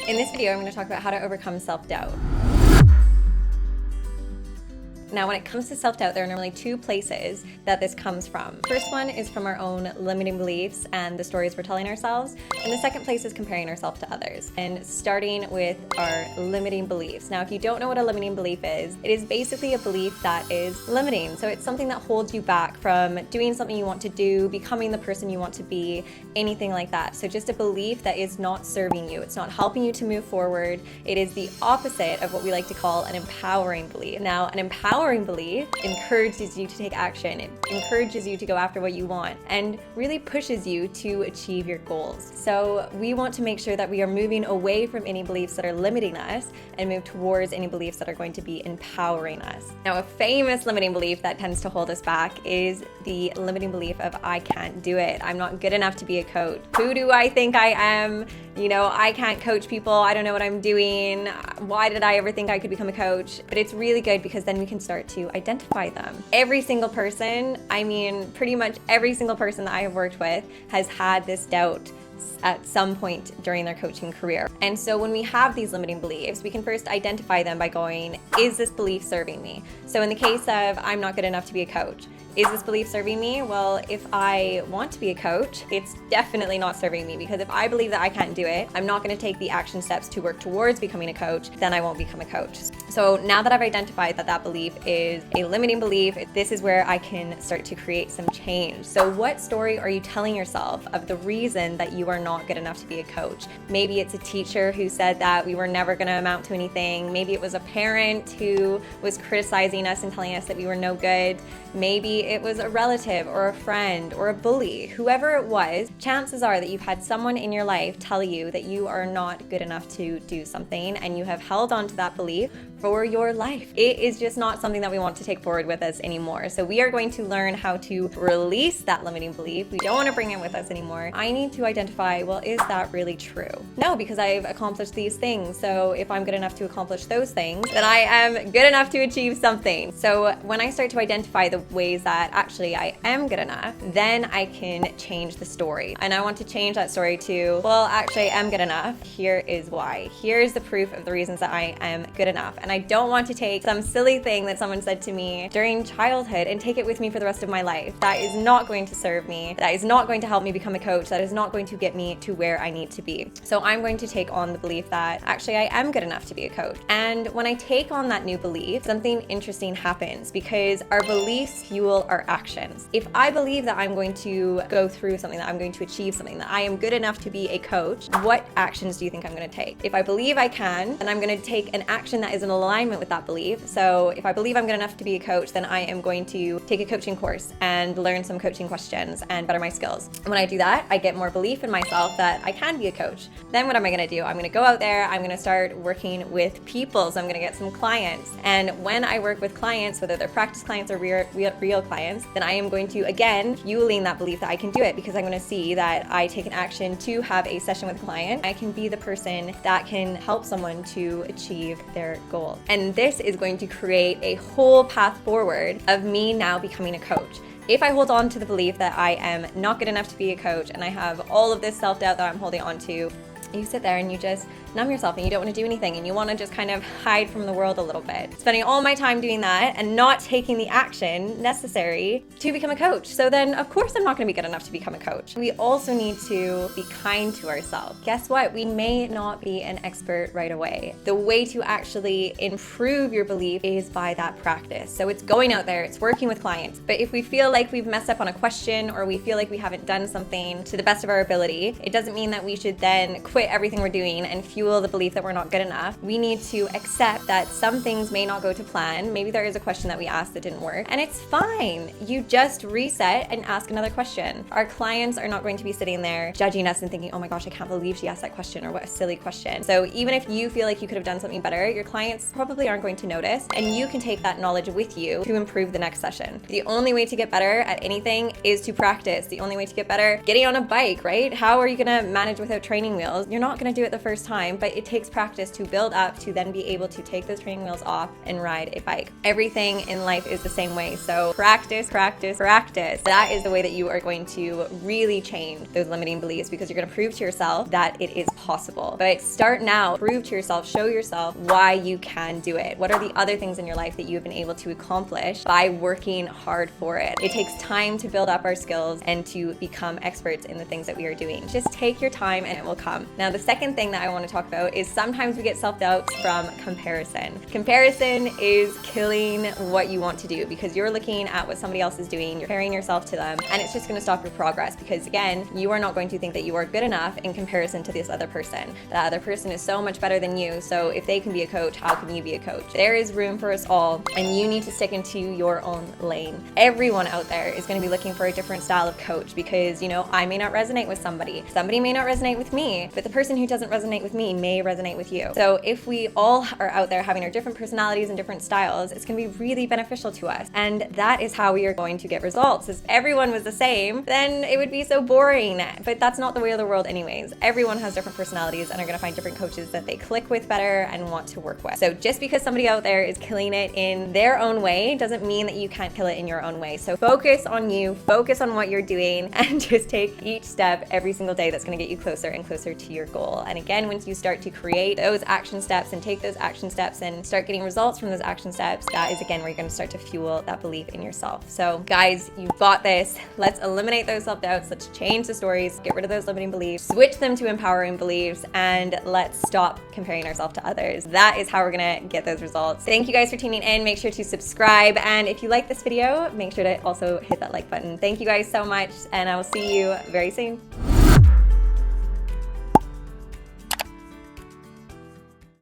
In this video, I'm going to talk about how to overcome self-doubt. Now, when it comes to self-doubt, there are normally two places that this comes from. First one is from our own limiting beliefs and the stories we're telling ourselves. And the second place is comparing ourselves to others. And starting with our limiting beliefs. Now, if you don't know what a limiting belief is, it is basically a belief that is limiting. So it's something that holds you back from doing something you want to do, becoming the person you want to be, anything like that. So just a belief that is not serving you. It's not helping you to move forward. It is the opposite of what we like to call an empowering belief. Now, an empowering belief encourages you to take action. It encourages you to go after what you want and really pushes you to achieve your goals. So we want to make sure that we are moving away from any beliefs that are limiting us and move towards any beliefs that are going to be empowering us. Now, a famous limiting belief that tends to hold us back is the limiting belief of I can't do it. I'm not good enough to be a coach. Who do I think I am? I can't coach people. I don't know what I'm doing. Why did I ever think I could become a coach? But it's really good because then we can start to identify them. Every single person, pretty much every single person that I have worked with has had this doubt at some point during their coaching career. And so when we have these limiting beliefs, we can first identify them by going, is this belief serving me? So in the case of I'm not good enough to be a coach, is this belief serving me? Well, if I want to be a coach, it's definitely not serving me, because if I believe that I can't do it, I'm not going to take the action steps to work towards becoming a coach, then I won't become a coach. So now that I've identified that that belief is a limiting belief, this is where I can start to create some change. So what story are you telling yourself of the reason that you are not good enough to be a coach? Maybe it's a teacher who said that we were never going to amount to anything. Maybe it was a parent who was criticizing us and telling us that we were no good. Maybe it was a relative or a friend or a bully. Whoever it was, chances are that you've had someone in your life tell you that you are not good enough to do something, and you have held on to that belief for your life. It is just not something that we want to take forward with us anymore. So we are going to learn how to release that limiting belief. We don't want to bring it with us anymore. I need to identify, well, is that really true? No, because I've accomplished these things. So if I'm good enough to accomplish those things, then I am good enough to achieve something. So when I start to identify the ways that actually I am good enough, then I can change the story. And I want to change that story to, well, actually I am good enough. Here is why. Here's the proof of the reasons that I am good enough. And I don't want to take some silly thing that someone said to me during childhood and take it with me for the rest of my life. That is not going to serve me. That is not going to help me become a coach. That is not going to get me to where I need to be. So I'm going to take on the belief that actually I am good enough to be a coach. And when I take on that new belief, something interesting happens, because our beliefs fuel our actions. If I believe that I'm going to go through something, that I'm going to achieve something, that I am good enough to be a coach, what actions do you think I'm going to take? If I believe I can, then I'm going to take an action that is in alignment with that belief. So if I believe I'm good enough to be a coach, then I am going to take a coaching course and learn some coaching questions and better my skills. And when I do that, I get more belief in myself that I can be a coach. Then what am I going to do? I'm going to go out there, I'm going to start working with people. So I'm going to get some clients. And when I work with clients, whether they're practice clients or real clients, then I am going to, again, fueling that belief that I can do it, because I'm going to see that I take an action to have a session with a client. I can be the person that can help someone to achieve their goal. And this is going to create a whole path forward of me now becoming a coach. If I hold on to the belief that I am not good enough to be a coach, and I have all of this self-doubt that I'm holding on to, you sit there and you just numb yourself and you don't want to do anything, and you want to just kind of hide from the world a little bit. Spending all my time doing that and not taking the action necessary to become a coach. So then of course I'm not going to be good enough to become a coach. We also need to be kind to ourselves. Guess what? We may not be an expert right away. The way to actually improve your belief is by that practice. So it's going out there, it's working with clients. But if we feel like we've messed up on a question, or we feel like we haven't done something to the best of our ability, it doesn't mean that we should then quit everything we're doing and fuel the belief that we're not good enough. We need to accept that some things may not go to plan. Maybe there is a question that we asked that didn't work, and it's fine. You just reset and ask another question. Our clients are not going to be sitting there judging us and thinking, oh my gosh, I can't believe she asked that question, or what a silly question. So even if you feel like you could have done something better, your clients probably aren't going to notice, and you can take that knowledge with you to improve the next session. The only way to get better at anything is to practice. The only way to get better, getting on a bike, right? How are you going to manage without training wheels? You're not going to do it the first time. time, but it takes practice to build up to then be able to take those training wheels off and ride a bike. Everything in life is the same way. So practice, practice, practice. That is the way that you are going to really change those limiting beliefs, because you're going to prove to yourself that it is possible. But start now, prove to yourself, show yourself why you can do it. What are the other things in your life that you've been able to accomplish by working hard for it? It takes time to build up our skills and to become experts in the things that we are doing. Just take your time and it will come. Now, the second thing that I want to talk about is sometimes we get self-doubt from comparison. Comparison is killing what you want to do, because you're looking at what somebody else is doing, you're comparing yourself to them, and it's just going to stop your progress, because again, you are not going to think that you are good enough in comparison to this other person. That other person is so much better than you, so if they can be a coach, how can you be a coach? There is room for us all, and you need to stick into your own lane. Everyone out there is going to be looking for a different style of coach, because, you know, I may not resonate with somebody may not resonate with me, but the person who doesn't resonate with me may resonate with you. So if we all are out there having our different personalities and different styles, it's going to be really beneficial to us, and that is how we are going to get results. If everyone was the same, then it would be so boring, but that's not the way of the world anyways. Everyone has different personalities and are going to find different coaches that they click with better and want to work with. So just because somebody out there is killing it in their own way doesn't mean that you can't kill it in your own way. So focus on you, focus on what you're doing, and just take each step every single day that's going to get you closer and closer to your goal. And again, once you start to create those action steps and take those action steps and start getting results from those action steps, that is again where you're going to start to fuel that belief in yourself. So guys, you've got this. Let's eliminate those self-doubts. Let's change the stories, get rid of those limiting beliefs, switch them to empowering beliefs, and let's stop comparing ourselves to others. That is how we're going to get those results. Thank you guys for tuning in. Make sure to subscribe, and if you like this video, make sure to also hit that like button. Thank you guys so much, and I will see you very soon.